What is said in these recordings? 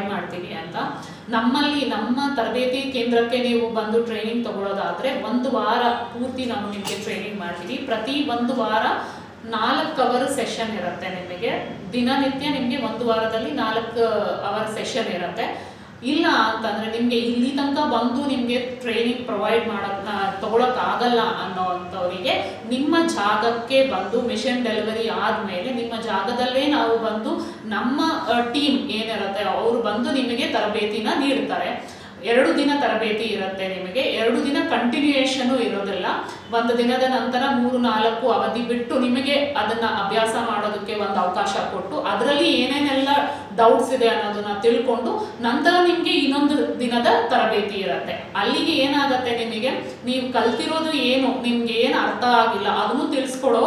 Provide ಮಾಡ್ತೀವಿ ಅಂತ. ನಮ್ಮಲ್ಲಿ ನಮ್ಮ ತರಬೇತಿ ಕೇಂದ್ರಕ್ಕೆ ನೀವು ಬಂದು ಟ್ರೈನಿಂಗ್ ತಗೊಳ್ಳೋದಾದ್ರೆ 1 ವಾರ ಪೂರ್ತಿ ನಾವು ನಿಮಗೆ ಟ್ರೈನಿಂಗ್ ಮಾಡ್ತೀವಿ. ಪ್ರತಿ 1 ವಾರ 4 ಅವರ್ ಸೆಷನ್ ಇರುತ್ತೆ. ನಿಮಗೆ ದಿನನಿತ್ಯ ನಿಮಗೆ 1 ವಾರದಲ್ಲಿ 4 ಅವರ್ ಸೆಷನ್ ಇರುತ್ತೆ. ಇಲ್ಲ ಅಂತಂದರೆ ನಿಮಗೆ ಇಲ್ಲಿ ತನಕ ಬಂದು ನಿಮಗೆ ಟ್ರೈನಿಂಗ್ ಪ್ರೊವೈಡ್ ತಗೊಳಕ್ಕಾಗಲ್ಲ ಅನ್ನೋವಂಥವರಿಗೆ ನಿಮ್ಮ ಜಾಗಕ್ಕೆ ಬಂದು ಮಿಷನ್ ಡೆಲಿವರಿ ಆದಮೇಲೆ ನಿಮ್ಮ ಜಾಗದಲ್ಲೇ ನಾವು ಬಂದು ನಮ್ಮ ಟೀಮ್ ಏನಿರುತ್ತೆ ಅವರು ಬಂದು ನಿಮಗೆ ತರಬೇತಿನ ನೀಡ್ತಾರೆ. 2 ದಿನ ತರಬೇತಿ ಇರುತ್ತೆ ನಿಮಗೆ. 2 ದಿನ ಕಂಟಿನ್ಯೂಯೇಷನು ಇರೋದಿಲ್ಲ. 1 ದಿನದ ನಂತರ 3-4 ಅವಧಿ ಬಿಟ್ಟು ನಿಮಗೆ ಅದನ್ನ ಅಭ್ಯಾಸ ಮಾಡೋದಕ್ಕೆ ಒಂದು ಅವಕಾಶ ಕೊಟ್ಟು ಅದರಲ್ಲಿ ಏನೇನೆಲ್ಲ ಡೌಟ್ಸ್ ಇದೆ ಅನ್ನೋದನ್ನ ತಿಳ್ಕೊಂಡು ನಂತರ ನಿಮಗೆ ಇನ್ನೊಂದು ದಿನದ ತರಬೇತಿ ಇರುತ್ತೆ. ಅಲ್ಲಿಗೆ ಏನಾಗುತ್ತೆ, ನಿಮಗೆ ನೀವು ಕಲ್ತಿರೋದು ಏನು, ನಿಮ್ಗೆ ಏನು ಅರ್ಥ ಆಗಿಲ್ಲ ಅದನ್ನು ತಿಳಿಸ್ಕೊಡೋ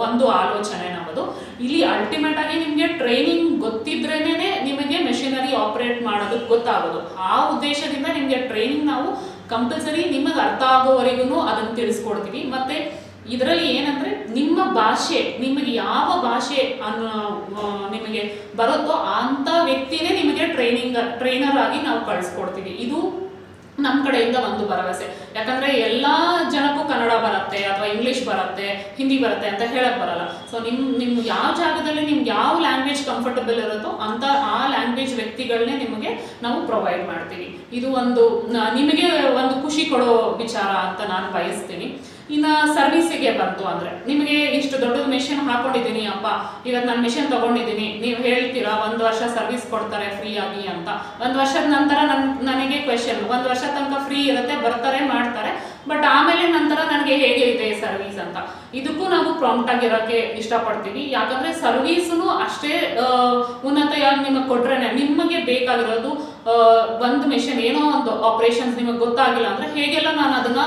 ಒಂದು ಆಲೋಚನೆ ನಮ್ಮದು. ಇಲ್ಲಿ ಅಲ್ಟಿಮೇಟ್ ಆಗಿ ನಿಮಗೆ ಟ್ರೈನಿಂಗ್ ಗೊತ್ತಿದ್ರೇನೆ ನಿಮಗೆ ಮೆಷಿನರಿ ಆಪರೇಟ್ ಮಾಡೋದಕ್ಕೆ ಗೊತ್ತಾಗೋದು. ಆ ಉದ್ದೇಶದಿಂದ ನಿಮಗೆ ಟ್ರೈನಿಂಗ್ ನಾವು ಕಂಪಲ್ಸರಿ ನಿಮಗೆ ಅರ್ಥ ಆಗೋವರೆಗೂ ಅದನ್ನು ತಿಳಿಸ್ಕೊಡ್ತೀವಿ. ಮತ್ತೆ ಇದರಲ್ಲಿ ಏನಂದ್ರೆ ನಿಮ್ಮ ಭಾಷೆ, ನಿಮಗೆ ಯಾವ ಭಾಷೆ ನಿಮಗೆ ಬರುತ್ತೋ ಅಂತ ವ್ಯಕ್ತಿನೇ ನಿಮಗೆ ಟ್ರೈನರ್ ಆಗಿ ನಾವು ಕಳಿಸ್ಕೊಡ್ತೀವಿ. ಇದು ನಮ್ಮ ಕಡೆಯಿಂದ ಒಂದು ಭರವಸೆ. ಯಾಕಂದ್ರೆ ಎಲ್ಲಾ ಜನಕ್ಕೂ ಕನ್ನಡ ಬರುತ್ತೆ ಅಥವಾ ಇಂಗ್ಲಿಷ್ ಬರುತ್ತೆ, ಹಿಂದಿ ಬರುತ್ತೆ ಅಂತ ಹೇಳಕ್ ಬರಲ್ಲ. ಸೊ ನಿಮ್ ಯಾವ ಜಾಗದಲ್ಲಿ ನಿಮ್ಗೆ ಯಾವ ಲ್ಯಾಂಗ್ವೇಜ್ ಕಂಫರ್ಟಬಲ್ ಇರುತ್ತೋ ಅಂತ ಆ ಲ್ಯಾಂಗ್ವೇಜ್ ವ್ಯಕ್ತಿಗಳನ್ನೇ ನಿಮಗೆ ನಾವು ಪ್ರೊವೈಡ್ ಮಾಡ್ತೀವಿ. ಇದು ನಿಮಗೆ ಒಂದು ಖುಷಿ ಕೊಡೋ ವಿಚಾರ ಅಂತ ನಾನು ಬಯಸ್ತೀನಿ. ಇನ್ನು ಸರ್ವಿಸಿಗೆ ಬಂತು ಅಂದರೆ, ನಿಮಗೆ ಇಷ್ಟು ದೊಡ್ಡದು ಮೆಷಿನ್ ಹಾಕೊಂಡಿದ್ದೀನಿ ಅಪ್ಪ, ಇವತ್ತು ನಾನು ಮೆಷಿನ್ ತಗೊಂಡಿದ್ದೀನಿ, ನೀವು ಹೇಳ್ತೀರಾ 1 ವರ್ಷ ಸರ್ವಿಸ್ ಕೊಡ್ತಾರೆ ಫ್ರೀ ಆಗಿ ಅಂತ. 1 ವರ್ಷದ ನಂತರ ನನಗೆ ಕ್ವೆಶನ್, 1 ವರ್ಷ ತನಕ ಫ್ರೀ ಇರುತ್ತೆ, ಬರ್ತಾರೆ ಮಾಡ್ತಾರೆ, ಬಟ್ ಆಮೇಲೆ ನಂತರ ನನಗೆ ಹೇಗೆ ಇದೆ ಸರ್ವಿಸ್ ಅಂತ. ಇದಕ್ಕೂ ನಾವು ಪ್ರಾಂಪ್ಟ್ ಆಗಿರೋಕ್ಕೆ ಇಷ್ಟಪಡ್ತೀವಿ. ಯಾಕಂದ್ರೆ ಸರ್ವಿಸ್ನು ಅಷ್ಟೇ ಉನ್ನತವಾಗಿ ನಿಮಗೆ ಕೊಟ್ರೇನೆ ನಿಮಗೆ ಬೇಕಾಗಿರೋದು ಒಂದು ಮೆಷಿನ್ ಏನೋ ಒಂದು ಆಪರೇಷನ್ಸ್ ನಿಮಗೆ ಗೊತ್ತಾಗಿಲ್ಲ ಅಂದ್ರೆ ಹೇಗೆಲ್ಲ ನಾನು ಅದನ್ನ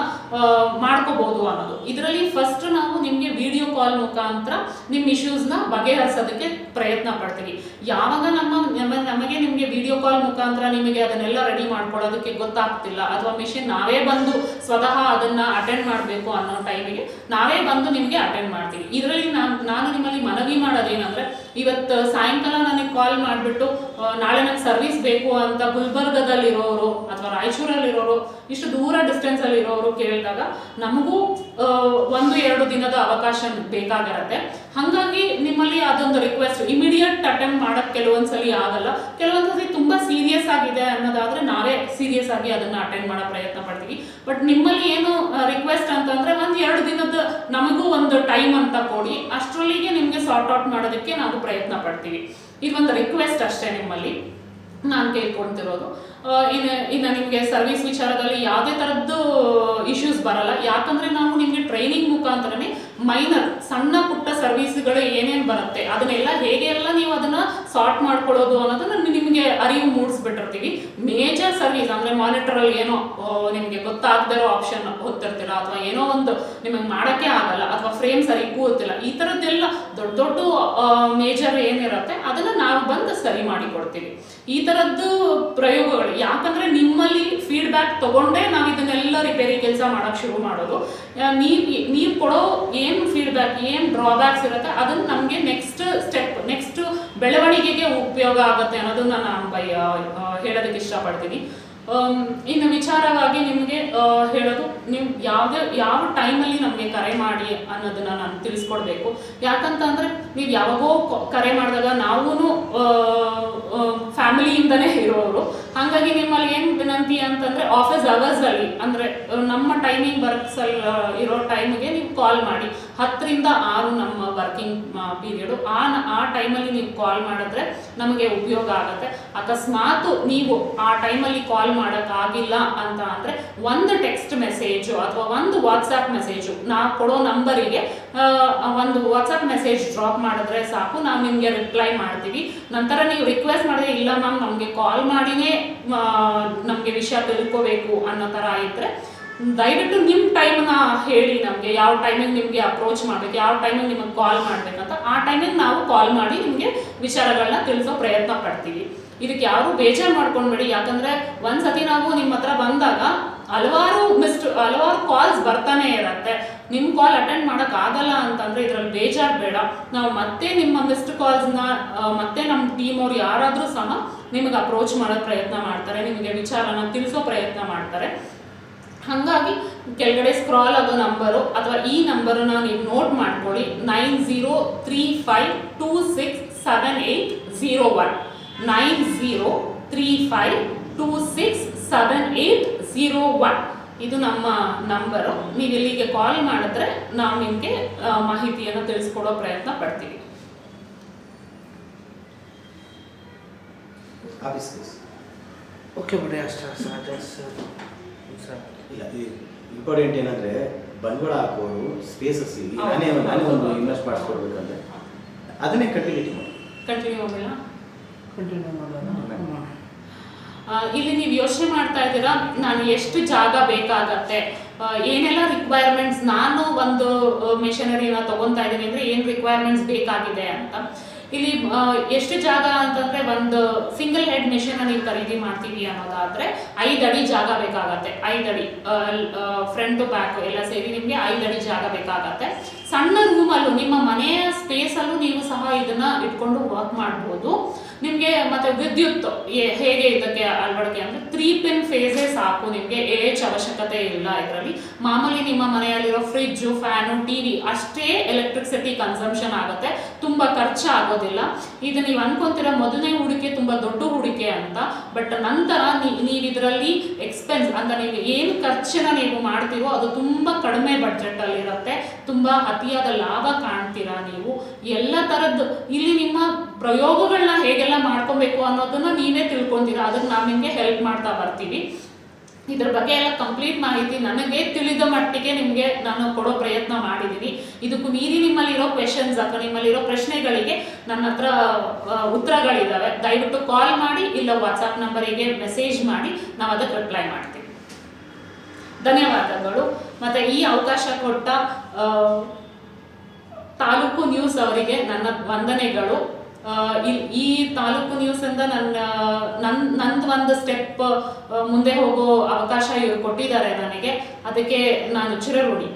ಮಾಡ್ಕೋಬಹುದು ಅನ್ನೋದು. ಇದರಲ್ಲಿ ಫಸ್ಟ್ ನಾವು ನಿಮಗೆ ವಿಡಿಯೋ ಕಾಲ್ ಮುಖಾಂತರ ನಿಮ್ಮ ಇಶ್ಯೂಸ್ನ ಬಗೆಹರಿಸೋದಕ್ಕೆ ಪ್ರಯತ್ನ ಪಡ್ತೀವಿ. ಯಾವಾಗ ನಮಗೆ ನಿಮಗೆ ವಿಡಿಯೋ ಕಾಲ್ ಮುಖಾಂತರ ನಿಮಗೆ ಅದನ್ನೆಲ್ಲ ರೆಡಿ ಮಾಡ್ಕೊಳ್ಳೋದಕ್ಕೆ ಗೊತ್ತಾಗ್ತಿಲ್ಲ ಅಥವಾ ಮೆಷಿನ್ ನಾವೇ ಬಂದು ಸ್ವತಃ ಅದನ್ನ ಅಟೆಂಡ್ ಮಾಡಬೇಕು ಅನ್ನೋ ಟೈಮಿಗೆ ನಾವೇ ಬಂದು ನಿಮಗೆ ಅಟೆಂಡ್ ಮಾಡ್ತೀವಿ. ಇದರಲ್ಲಿ ನಾನು ನಿಮ್ಮಲ್ಲಿ ಮನವಿ ಮಾಡೋದೇನಂದ್ರೆ, ಇವತ್ತು ಸಾಯಂಕಾಲ ನನಗೆ ಕಾಲ್ ಮಾಡಿಬಿಟ್ಟು ನಾಳೆ ನನಗೆ ಸರ್ವಿಸ್ ಬೇಕು ಅಂತ ಗುಲ್ಬರ್ಗದಲ್ಲಿರೋರು ಅಥವಾ ರಾಯಚೂರಲ್ಲಿರೋರು, ಇಷ್ಟು ದೂರ ಡಿಸ್ಟೆನ್ಸ್ ಅಲ್ಲಿ ಇರೋರು ಕೇಳಿದಾಗ ನಮಗೂ 1-2 ದಿನದ ಅವಕಾಶ ಬೇಕಾಗಿರುತ್ತೆ. ಹಾಗಾಗಿ ನಿಮ್ಮಲ್ಲಿ ಅದೊಂದು ರಿಕ್ವೆಸ್ಟ್, ಇಮಿಡಿಯೇಟ್ ಅಟೆಂಡ್ ಮಾಡಕ್ ಕೆಲವೊಂದ್ಸಲಿ ಆಗಲ್ಲ, ಕೆಲವೊಂದ್ಸಲಿ ತುಂಬಾ ಸೀರಿಯಸ್ ಆಗಿದೆ ಅನ್ನೋದಾದ್ರೆ ನಾವೇ ಸೀರಿಯಸ್ ಆಗಿ ಅದನ್ನ ಅಟೆಂಡ್ ಮಾಡೋ ಪ್ರಯತ್ನ ಪಡ್ತೀವಿ. ಬಟ್ ನಿಮ್ಮಲ್ಲಿ ಏನು ರಿಕ್ವೆಸ್ಟ್ ಅಂತಂದ್ರೆ 1-2 ದಿನದ ನಮಗೂ ಒಂದು ಟೈಮ್ ಅಂತ ಕೊಡಿ, ಅಷ್ಟರೊಳಗೆ ನಿಮ್ಗೆ ಸಾರ್ಟ್ ಔಟ್ ಮಾಡೋದಕ್ಕೆ ನಾವು ಪ್ರಯತ್ನ ಪಡ್ತೀವಿ. ಇದೊಂದು ರಿಕ್ವೆಸ್ಟ್ ಅಷ್ಟೇ ನಿಮ್ಮಲ್ಲಿ ನಾನು ಕೇಳ್ಕೊಳ್ತಿರೋದು. ಇನ್ನು ನಿಮಗೆ ಸರ್ವಿಸ್ ವಿಚಾರದಲ್ಲಿ ಯಾವುದೇ ಥರದ್ದು ಇಶ್ಯೂಸ್ ಬರಲ್ಲ. ಯಾಕಂದ್ರೆ ನಾವು ನಿಮಗೆ ಟ್ರೈನಿಂಗ್ ಮುಖಾಂತರನೇ ಮೈನರ್ ಸಣ್ಣ ಪುಟ್ಟ ಸರ್ವಿಸ್ಗಳು ಏನೇನು ಬರುತ್ತೆ ಅದನ್ನೆಲ್ಲ ಹೇಗೆ ಎಲ್ಲ ನೀವು ಅದನ್ನ ಸಾರ್ಟ್ ಮಾಡ್ಕೊಳ್ಳೋದು ಅನ್ನೋದನ್ನ ನಿಮಗೆ ಅರಿವು ಮೂಡಿಸ್ಬಿಟ್ಟಿರ್ತೀವಿ. ಮೇಜರ್ ಸರ್ವಿಸ್ ಅಂದ್ರೆ ಮಾನಿಟರ್ ಅಲ್ಲಿ ಏನೋ ನಿಮಗೆ ಗೊತ್ತಾಗದಿರೋ ಆಪ್ಷನ್ ಹೊತ್ತಿರ್ತೀರ ಅಥವಾ ಏನೋ ಒಂದು ನಿಮಗೆ ಮಾಡೋಕ್ಕೆ ಆಗಲ್ಲ ಅಥವಾ ಫ್ರೇಮ್ ಸರಿ ಕೂರ್ತಿಲ್ಲ, ಈ ಥರದ್ದೆಲ್ಲ ದೊಡ್ಡ ದೊಡ್ಡ ಮೇಜರ್ ಏನಿರುತ್ತೆ ಅದನ್ನ ನಾವು ಬಂದು ಸರಿ ಮಾಡಿ ಕೊಡ್ತೀವಿ. ಈ ಥರದ್ದು ಪ್ರಯೋಗಗಳು, ಯಾಕಂದ್ರೆ ನಿಮ್ಮಲ್ಲಿ ಫೀಡ್ಬ್ಯಾಕ್ ತಗೊಂಡೇ ನಾವು ಇದನ್ನೆಲ್ಲ ರಿಪೇರಿ ಕೆಲಸ ಮಾಡಕ್ ಶುರು ಮಾಡೋದು. ನೀವು ಕೊಡೋ ಏನು ಫೀಡ್ಬ್ಯಾಕ್, ಏನು ಡ್ರಾಬ್ಯಾಕ್ಸ್ ಇರುತ್ತೆ ಅದನ್ನ ನಮಗೆ ನೆಕ್ಸ್ಟ್ ಸ್ಟೆಪ್, ನೆಕ್ಸ್ಟ್ ಬೆಳವಣಿಗೆಗೆ ಉಪಯೋಗ ಆಗುತ್ತೆ ಅನ್ನೋದನ್ನ ನಾನು ಹೇಳೋದಕ್ಕೆ ಇಷ್ಟಪಡ್ತೀನಿ. ಇನ್ನು ವಿಚಾರವಾಗಿ ನಿಮಗೆ ಹೇಳೋದು, ನೀವು ಯಾವ ಟೈಮಲ್ಲಿ ನಮಗೆ ಕರೆ ಮಾಡಿ ಅನ್ನೋದನ್ನ ನಾನು ತಿಳಿಸ್ಕೊಡ್ಬೇಕು. ಯಾಕಂತಂದ್ರೆ ನೀವು ಯಾವಾಗೋ ಕರೆ ಮಾಡಿದಾಗ ನಾವು ಫ್ಯಾಮಿಲಿಯಿಂದನೇ ಇರೋರು, ಹಾಗಾಗಿ ನಿಮ್ಮಲ್ಲಿ ಏನು ವಿನಂತಿ ಅಂತಂದ್ರೆ ಆಫೀಸ್ ಅವರ್ಸ್ ಅಲ್ಲಿ ಅಂದ್ರೆ ನಮ್ಮ ಟೈಮಿಂಗ್ ವರ್ಕ್ಸ್ ಅಲ್ಲಿ ಇರೋ ಟೈಮ್ಗೆ ನೀವು ಕಾಲ್ ಮಾಡಿ. 10ರಿಂದ 6 ನಮ್ಮ ವರ್ಕಿಂಗ್ ಪೀರಿಯಡ್. ಆ ಟೈಮಲ್ಲಿ ನೀವು ಕಾಲ್ ಮಾಡಿದ್ರೆ ನಮಗೆ ಉಪಯೋಗ ಆಗುತ್ತೆ. ಅಕಸ್ಮಾತ್ ನೀವು ಆ ಟೈಮಲ್ಲಿ ಕಾಲ್ ಮಾಡೋಕ್ಕಾಗಿಲ್ಲ ಅಂತ ಅಂದರೆ ಒಂದು ಟೆಕ್ಸ್ಟ್ ಮೆಸೇಜು ಅಥವಾ ಒಂದು ವಾಟ್ಸಾಪ್ ಮೆಸೇಜು ನಾವು ಕೊಡೋ ನಂಬರಿಗೆ ಒಂದು ವಾಟ್ಸಾಪ್ ಮೆಸೇಜ್ ಡ್ರಾಪ್ ಮಾಡಿದ್ರೆ ಸಾಕು, ನಾವು ನಿಮಗೆ ರಿಪ್ಲೈ ಮಾಡ್ತೀವಿ. ನಂತರ ನೀವು ರಿಕ್ವೆಸ್ಟ್ ಮಾಡಿದ್ರೆ ಇಲ್ಲ ಮ್ಯಾಮ್ ನಮಗೆ ಕಾಲ್ ಮಾಡಿನೇ ನಮಗೆ ವಿಷಯ ತಿಳ್ಕೋಬೇಕು ಅನ್ನೋ ಥರ ಇದ್ದರೆ ದಯವಿಟ್ಟು ನಿಮ್ಮ ಟೈಮ್ನ ಹೇಳಿ ನಮಗೆ, ಯಾವ ಟೈಮಿಗೆ ನಿಮಗೆ ಅಪ್ರೋಚ್ ಮಾಡಬೇಕು, ಯಾವ ಟೈಮಿಗೆ ನಿಮಗೆ ಕಾಲ್ ಮಾಡಬೇಕಂತ. ಆ ಟೈಮಿಗೆ ನಾವು ಕಾಲ್ ಮಾಡಿ ನಿಮಗೆ ವಿಚಾರಗಳನ್ನ ತಿಳಿಸೋ ಪ್ರಯತ್ನ ಪಡ್ತೀವಿ. ಇದಕ್ಕೆ ಯಾರು ಬೇಜಾರು ಮಾಡ್ಕೊಂಡ್ಬೇಡಿ. ಯಾಕಂದ್ರೆ ಒಂದ್ಸತಿ ನಾವು ನಿಮ್ಮ ಹತ್ರ ಬಂದಾಗ ಹಲವಾರು ಕಾಲ್ಸ್ ಬರ್ತಾನೆ ಇರತ್ತೆ. ನಿಮ್ಮ ಕಾಲ್ ಅಟೆಂಡ್ ಮಾಡಕ್ ಆಗಲ್ಲ ಅಂತಂದ್ರೆ ಇದ್ರಲ್ಲಿ ಬೇಜಾರು ಬೇಡ. ನಾವು ಮತ್ತೆ ನಿಮ್ಮ ಮಿಸ್ಡ್ ಕಾಲ್ಸ್ನ ಮತ್ತೆ ನಮ್ಮ ಟೀಮ್ ಅವ್ರು ಯಾರಾದ್ರೂ ಸಹ ನಿಮಗೆ ಅಪ್ರೋಚ್ ಮಾಡೋ ಪ್ರಯತ್ನ ಮಾಡ್ತಾರೆ, ನಿಮಗೆ ವಿಚಾರನ ತಿಳಿಸೋ ಪ್ರಯತ್ನ ಮಾಡ್ತಾರೆ. ಹಾಗಾಗಿ ಕೆಳಗಡೆ ಸ್ಕ್ರಾಲ್ ಆಗೋ ನಂಬರು ಅಥವಾ ಈ ನಂಬರನ್ನ ನೀವು ನೋಟ್ ಮಾಡ್ಕೊಳ್ಳಿ, 9035267801, 9035267801. ಇದು ನಮ್ಮ ನಂಬರು. ನೀವು ಇಲ್ಲಿಗೆ ಕಾಲ್ ಮಾಡಿದ್ರೆ ನಾವು ನಿಮಗೆ ಮಾಹಿತಿಯನ್ನು ತಿಳಿಸ್ಕೊಡೋ ಪ್ರಯತ್ನ ಪಡ್ತೀವಿ. ಓಕೆ ಬಿಡಿ, ಅಷ್ಟೇ ಇಲ್ಲ, ಇಂಪಾರ್ಟೆಂಟ್ ಏನಂದರೆ ಬಂಡವಾಳ ಹಾಕೋರು ಸ್ಪೇಸಸ್ ನಾನೇ ಒಂದು ಇನ್ವೆಸ್ಟ್ ಮಾಡಿಸ್ಕೊಡ್ಬೇಕಂದ್ರೆ ಅದನ್ನೇ ಕಂಟಿನ್ಯೂ ಮಾಡೋಣ. ಕಂಟಿನ್ಯೂ ಮಾಡೋಣ. ಇಲ್ಲಿ ನೀವು ಯೋಚನೆ ಮಾಡ್ತಾ ಇದ್ದೀರಾ, ನಾನು ಎಷ್ಟು ಜಾಗ ಬೇಕಾಗತ್ತೆ, ಏನೆಲ್ಲ ರಿಕ್ವೈರ್ಮೆಂಟ್ಸ್, ನಾನು ಒಂದು ಮೆಷಿನರಿನ ತಗೊತಾ ಇದ್ದೀನಿ ಅಂದರೆ ಏನು ರಿಕ್ವೈರ್ಮೆಂಟ್ಸ್ ಬೇಕಾಗಿದೆ ಅಂತ. ಇಲ್ಲಿ ಎಷ್ಟು ಜಾಗ ಅಂತಂದರೆ, ಒಂದು ಸಿಂಗಲ್ ಹೆಡ್ ಮೆಷಿನ್ ನೀವು ಖರೀದಿ ಮಾಡ್ತೀವಿ ಅನ್ನೋದಾದರೆ 5 ಅಡಿ ಜಾಗ ಬೇಕಾಗತ್ತೆ. 5 ಅಡಿ ಫ್ರಂಟ್ ಟು ಬ್ಯಾಕ್ ಎಲ್ಲ ಸೇರಿ ನಿಮಗೆ 5 ಅಡಿ ಜಾಗ ಬೇಕಾಗತ್ತೆ. ಸಣ್ಣ ರೂಮಲ್ಲೂ ನಿಮ್ಮ ಮನೆಯ ಸ್ಪೇಸಲ್ಲೂ ನೀವು ಸಹ ಇದನ್ನ ಇಟ್ಕೊಂಡು ವರ್ಕ್ ಮಾಡ್ಬೋದು. ನಿಮಗೆ ಮತ್ತೆ ವಿದ್ಯುತ್ ಹೇಗೆ ಇದಕ್ಕೆ ಅಳವಡಿಕೆ ಅಂದರೆ 3 ಪಿನ್ ಫೇಸೇ ಸಾಕು, ನಿಮಗೆ ಏಜ್ ಅವಶ್ಯಕತೆ ಇಲ್ಲ ಇದರಲ್ಲಿ. ಮಾಮೂಲಿ ನಿಮ್ಮ ಮನೆಯಲ್ಲಿರೋ ಫ್ರಿಜ್ಜು, ಫ್ಯಾನು, ಟಿವಿ ಅಷ್ಟೇ ಎಲೆಕ್ಟ್ರಿಸಿಟಿ ಕನ್ಸಂಪ್ಷನ್ ಆಗುತ್ತೆ, ತುಂಬ ಖರ್ಚು ಆಗೋದಿಲ್ಲ. ಇದು ನೀವು ಅನ್ಕೊಂತೀರ ಮೊದಲನೇ ಹೂಡಿಕೆ ತುಂಬ ದೊಡ್ಡ ಹೂಡಿಕೆ ಅಂತ, ಬಟ್ ನಂತರ ನೀವು ಇದರಲ್ಲಿ ಎಕ್ಸ್ಪೆನ್ಸ್ ಅಂತ ನೀವು ಏನು ಖರ್ಚನ್ನ ನೀವು ಮಾಡ್ತೀರೋ ಅದು ತುಂಬ ಕಡಿಮೆ ಬಡ್ಜೆಟಲ್ಲಿ ಇರುತ್ತೆ, ತುಂಬ ಅತಿಯಾದ ಲಾಭ ಕಾಣ್ತೀರಾ ನೀವು. ಎಲ್ಲ ಥರದ್ದು ಇಲ್ಲಿ ನಿಮ್ಮ ಪ್ರಯೋಗಗಳನ್ನ ಹೇಗೆಲ್ಲ ಮಾಡ್ಕೊಬೇಕು ಅನ್ನೋದನ್ನ ನೀವೇ ತಿಳ್ಕೊಂತೀರಾ, ಅದಕ್ಕೆ ನಾವು ನಿಮಗೆ ಹೆಲ್ಪ್ ಮಾಡ್ತಾ ಬರ್ತೀವಿ. ಇದ್ರ ಬಗ್ಗೆ ಎಲ್ಲ ಕಂಪ್ಲೀಟ್ ಮಾಹಿತಿ ನನಗೆ ತಿಳಿದ ಮಟ್ಟಿಗೆ ನಿಮಗೆ ನಾನು ಕೊಡೋ ಪ್ರಯತ್ನ ಮಾಡಿದ್ದೀನಿ. ಇದಕ್ಕೂ ಮೀರಿ ನಿಮ್ಮಲ್ಲಿರೋ ಕ್ವೆಶನ್ಸ್ ಅಥವಾ ನಿಮ್ಮಲ್ಲಿರೋ ಪ್ರಶ್ನೆಗಳಿಗೆ ನನ್ನ ಹತ್ರ ಉತ್ತರಗಳಿದ್ದಾವೆ. ದಯವಿಟ್ಟು ಕಾಲ್ ಮಾಡಿ, ಇಲ್ಲ ವಾಟ್ಸಪ್ ನಂಬರಿಗೆ ಮೆಸೇಜ್ ಮಾಡಿ, ನಾವು ಅದಕ್ಕೆ ರಿಪ್ಲೈ ಮಾಡ್ತೀವಿ. ಧನ್ಯವಾದಗಳು. ಮತ್ತು ಈ ಅವಕಾಶ ಕೊಟ್ಟ ತಾಲೂಕು ನ್ಯೂಸ್ ಅವರಿಗೆ ನನ್ನ ವಂದನೆಗಳು. ಈ ತಾಲೂಕು ನ್ಯೂಸ್ ಇಂದ ನಂದು ಒಂದು ಸ್ಟೆಪ್ ಮುಂದೆ ಹೋಗೋ ಅವಕಾಶ ಇವರು ಕೊಟ್ಟಿದ್ದಾರೆ ನನಗೆ, ಅದಕ್ಕೆ ನಾನು ಚಿರಋಣಿ.